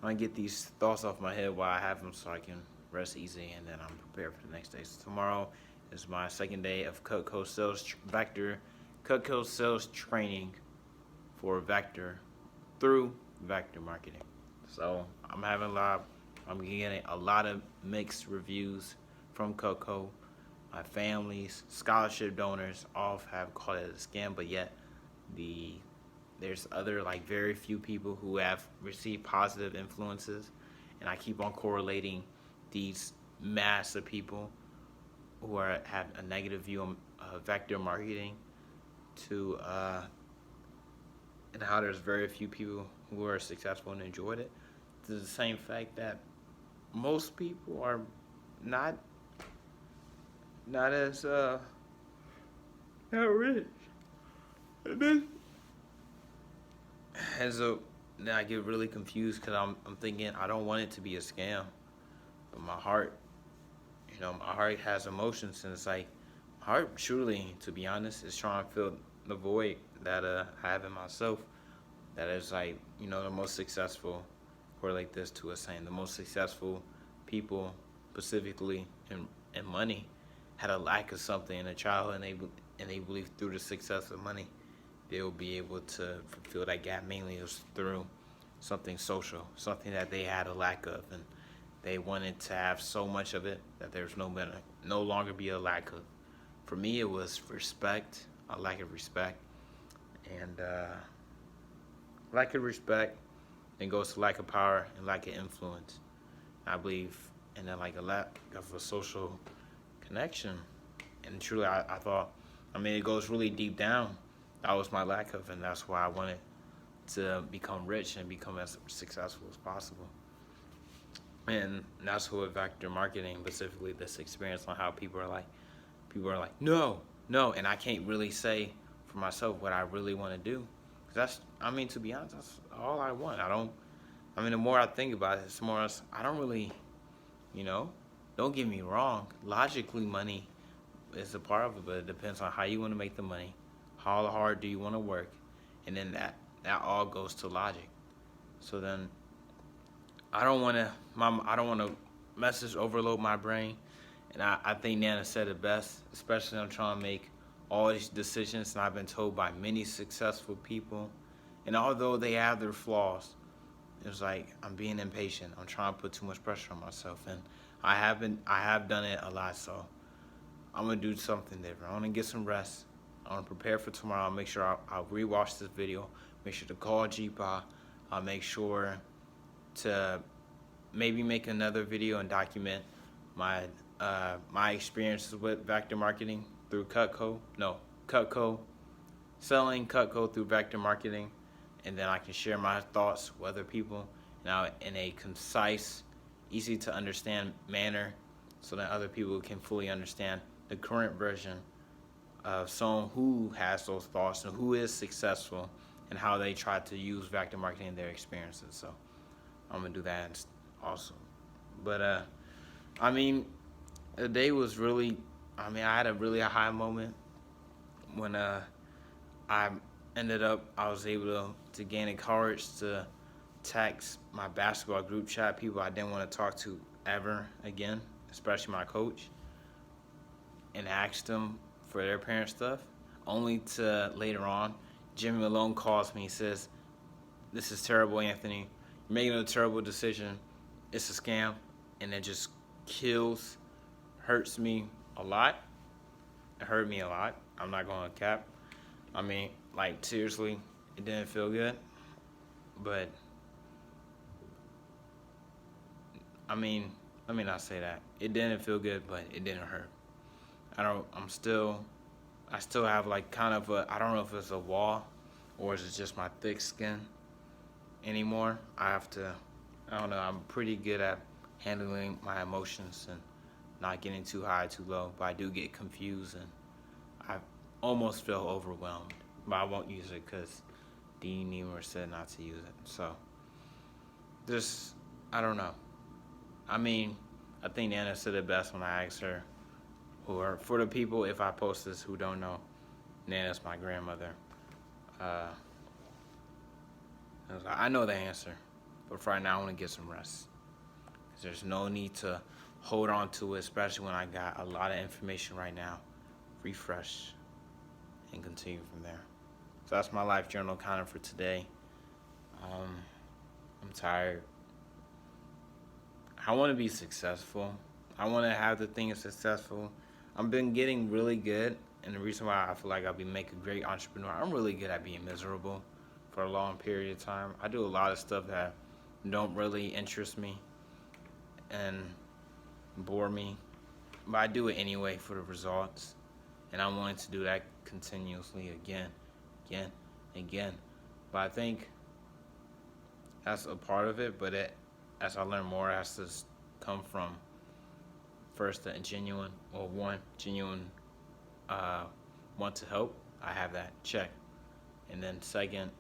I get these thoughts off my head while I have them so I can rest easy and then I'm prepared for the next day. So tomorrow is my second day of Cutco sales Vector Cutco sales training for Vector through Vector marketing. So I'm getting a lot of mixed reviews from Cutco. My families, scholarship donors, all have called it a scam, but yet the there's other like very few people who have received positive influences, and I keep on correlating these mass of people who have a negative view on vector marketing to and how there's very few people who are successful and enjoyed it. To the same fact that most people are not not as not rich. And then as a then I get really confused because I'm thinking I don't want it to be a scam, but my heart, my heart has emotions, and it's like my heart truly, to be honest, is trying to fill the void that I have in myself. That is like the most successful, correlate this to a saying, the most successful people, specifically in money, had a lack of something in a childhood, and they believe through the success of money they'll be able to fulfill that gap. Mainly it was through something social, something that they had a lack of, and they wanted to have so much of it that there's no longer be a lack of. For me, it was respect, a lack of respect, and lack of respect then goes to lack of power and lack of influence. I believe, and then like a lack of a social connection. And truly, I thought, it goes really deep down. That was my lack of, and that's why I wanted to become rich and become as successful as possible. And that's what vector marketing, specifically this experience on how people are like, no, no, and I can't really say for myself what I really want to do. Cause to be honest, that's all I want. The more I think about it, it's more, I don't really, don't get me wrong. Logically, money is a part of it, but it depends on how you want to make the money, how hard do you want to work, and then that all goes to logic. So then, I don't want to message overload my brain, and I think Nana said it best, especially I'm trying to make all these decisions, and I've been told by many successful people, and although they have their flaws, it's like I'm being impatient. I'm trying to put too much pressure on myself, and I have done it a lot. So I'm gonna do something different. I'm gonna get some rest. I'm gonna prepare for tomorrow. I'll make sure I'll rewatch this video. Make sure to call GPA. I'll make sure to maybe make another video and document my experiences with vector marketing through Cutco, selling Cutco through vector marketing, and then I can share my thoughts with other people now in a concise, easy to understand manner, so that other people can fully understand the current version of someone who has those thoughts and who is successful and how they try to use vector marketing in their experiences. So I'm gonna do that also. But the day was really, I had a really high moment when I was able to gain the courage to text my basketball group chat people I didn't want to talk to ever again, especially my coach, and ask them for their parent stuff, only to later on, Jimmy Malone calls me. He says, "This is terrible, Anthony. You're making a terrible decision. It's a scam," and it just hurts me a lot. It hurt me a lot. I'm not going to cap. Seriously, it didn't feel good. But, let me not say that. It didn't feel good, but it didn't hurt. I still have I don't know if it's a wall or is it just my thick skin anymore. I don't know, I'm pretty good at handling my emotions and not getting too high, too low, but I do get confused and I almost feel overwhelmed, but I won't use it because Dean Niemer said not to use it. So, I don't know. I think Nana said it best when I asked her, or for the people, if I post this who don't know, Nana's my grandmother. I know the answer. But for right now, I want to get some rest. Because there's no need to hold on to it, especially when I got a lot of information right now. Refresh and continue from there. So that's my life journal kind of for today. Um, I'm tired. I want to be successful. I want to have the things successful. I've been getting really good, and the reason why I feel like I'll be make a great entrepreneur, I'm really good at being miserable for a long period of time. I do a lot of stuff that don't really interest me and bore me, but I do it anyway for the results, and I'm wanting to do that continuously again, again. But I think that's a part of it, but as I learn more, it has to come from first a genuine uh, want to help. I have that check, and then second,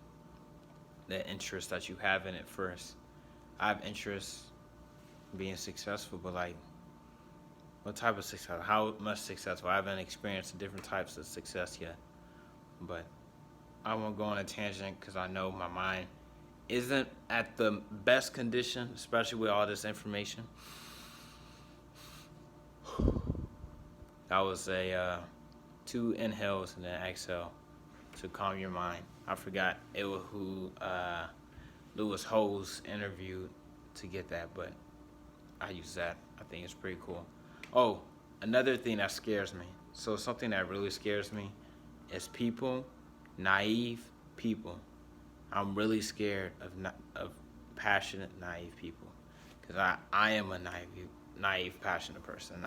the interest that you have in it first. I have interest in being successful, but like, what type of success? How much successful? I haven't experienced different types of success yet, but I won't go on a tangent because I know my mind isn't at the best condition, especially with all this information. That was a 2 inhales and then exhale to calm your mind. I forgot it was who Lewis Howes interviewed to get that, but I use that. I think it's pretty cool. Oh, another thing that scares me. So something that really scares me is people, naive people. I'm really scared of passionate, naive people, because I am a naive, passionate person.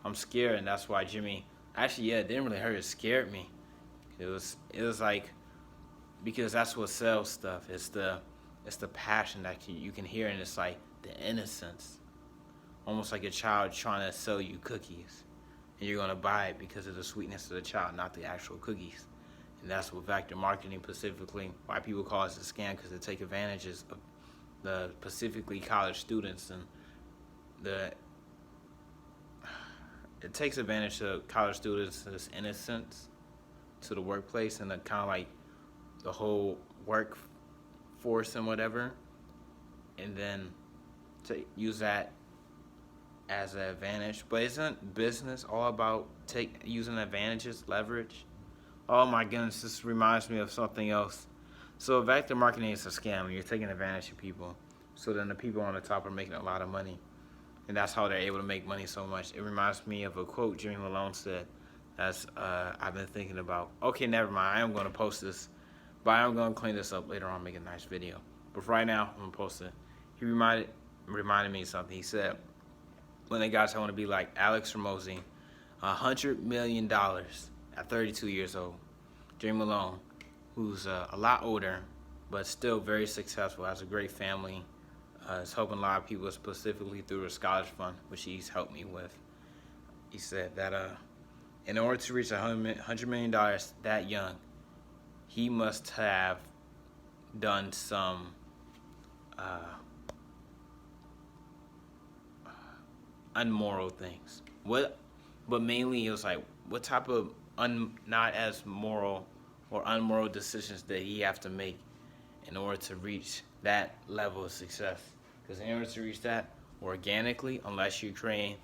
I'm scared, and that's why Jimmy. Actually, yeah, it didn't really hurt. It scared me. It was like, because that's what sells stuff. It's the passion that you can hear, and it's like the innocence, almost like a child trying to sell you cookies, and you're gonna buy it because of the sweetness of the child, not the actual cookies. And that's what vector marketing specifically, why people call it a scam, because they take advantages of the specifically college students, and it takes advantage of college students' innocence to the workplace, and the kind of like the whole workforce and whatever, and then to use that as an advantage. But isn't business all about using advantages, leverage? Oh my goodness, this reminds me of something else. So vector marketing is a scam, and you're taking advantage of people. So then the people on the top are making a lot of money, and that's how they're able to make money so much. It reminds me of a quote Jimmy Malone said. That's I've been thinking about. Okay, never mind. I am going to post this, but I am going to clean this up later on, make a nice video. But for right now, I'm gonna post it. He reminded me of something. He said, "When they got, I want to be like Alex Ramosi, $100 million at 32 years old. Jimmy Malone, who's a lot older, but still very successful, has a great family, is helping a lot of people, specifically through a scholarship fund, which he's helped me with." He said that in order to reach $100 million that young, he must have done some unmoral things. But mainly it was like, what type of not as moral or unmoral decisions that he have to make in order to reach that level of success? Because in order to reach that organically, unless you're creating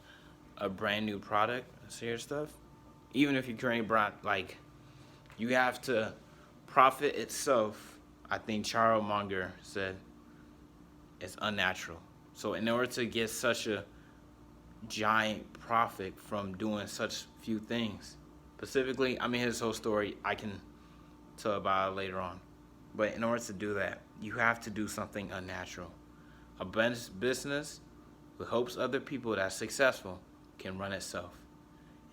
a brand new product, serious stuff, even if you're creating like, you have to profit itself. I think Charles Munger said it's unnatural. So in order to get such a giant profit from doing such few things, specifically, I mean, his whole story I can tell about it later on, but in order to do that, you have to do something unnatural. A business that hopes other people that's successful can run itself,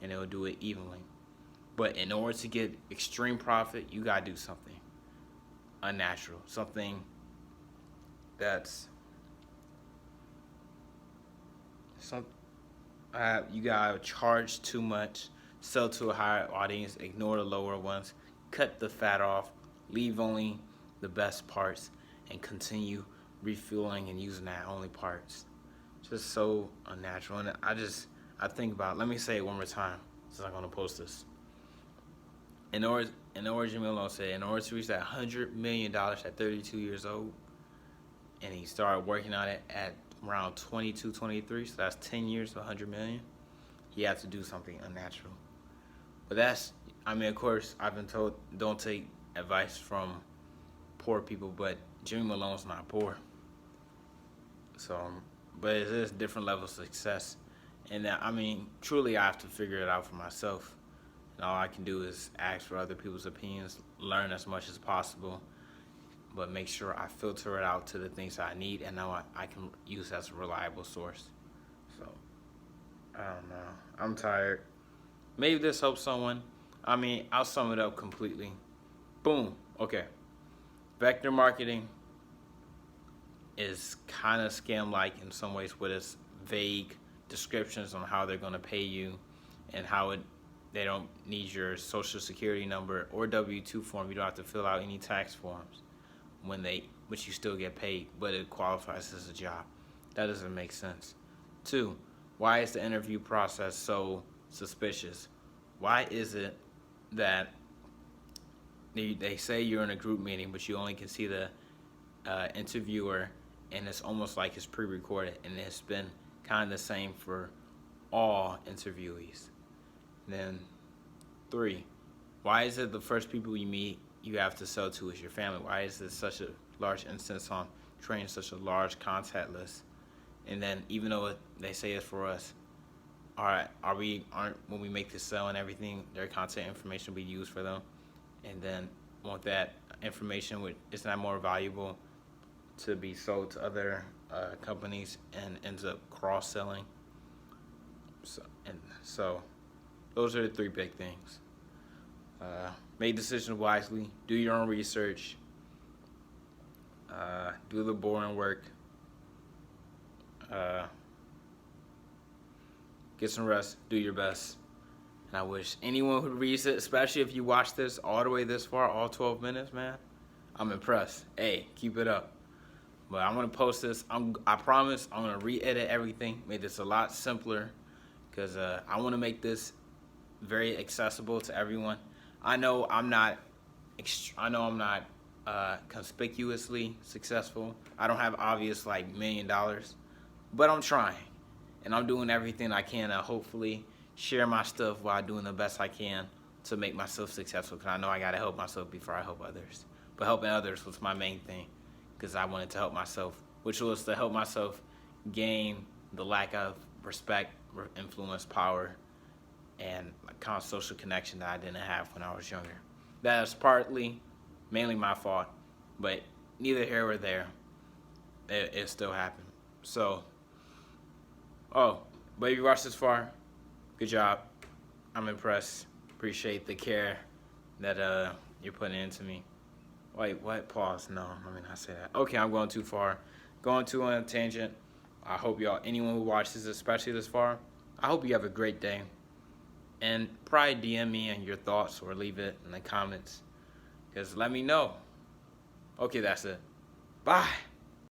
and it will do it evenly. But in order to get extreme profit, you gotta do something unnatural, something that's you gotta charge too much, sell to a higher audience, ignore the lower ones, cut the fat off, leave only the best parts, and continue refueling and using that only parts. Just so unnatural. And I think about it. Let me say it one more time, since I'm gonna post this. In order, Jimmy Malone said, in order to reach that $100 million at 32 years old, and he started working on it at around 22, 23. So that's 10 years to 100 million. He had to do something unnatural. But that's, I mean, of course, I've been told don't take advice from poor people, but Jimmy Malone's not poor. So, but it is different levels of success. And I mean, truly, I have to figure it out for myself. And all I can do is ask for other people's opinions, learn as much as possible, but make sure I filter it out to the things I need and now I can use as a reliable source. So, I don't know. I'm tired. Maybe this helps someone. I mean, I'll sum it up completely. Boom. Okay. Vector marketing is kind of scam-like in some ways with its vague descriptions on how they're going to pay you and how they don't need your social security number or W-2 form. You don't have to fill out any tax forms which you still get paid, but it qualifies as a job. That doesn't make sense. 2, why is the interview process so suspicious? Why is it that they say you're in a group meeting, but you only can see the interviewer, and it's almost like it's pre-recorded, and it's been kind of the same for all interviewees. Then 3, why is it the first people you meet you have to sell to is your family? Why is this such a large instance on training such a large contact list? And then even though they say it's for us, aren't when we make the sell and everything, their contact information will be used for them? And then won't that information, isn't that more valuable to be sold to other companies and ends up cross-selling? So those are the 3 big things. Make decisions wisely. Do your own research. Do the boring work. Get some rest. Do your best. And I wish anyone who reads it, especially if you watch this all the way this far, all 12 minutes, man, I'm impressed. Hey, keep it up. But I'm going to post this. I promise I'm going to re-edit everything, make this a lot simpler, because I want to make this very accessible to everyone. I know I'm not conspicuously successful. I don't have obvious like $1 million, but I'm trying, and I'm doing everything I can to hopefully share my stuff while doing the best I can to make myself successful. Because I know I gotta help myself before I help others. But helping others was my main thing, because I wanted to help myself, which was to help myself gain the lack of respect, influence, power, and kind of social connection that I didn't have when I was younger. That is mainly my fault, but neither here or there. It still happened. So, but if you watched this far, good job. I'm impressed. Appreciate the care that you're putting into me. Wait, what? Pause. No, let me not say that. Okay, I'm going too far. Going too on a tangent. I hope anyone who watches, especially this far, I hope you have a great day. And probably DM me and your thoughts or leave it in the comments. Because let me know. Okay, that's it. Bye.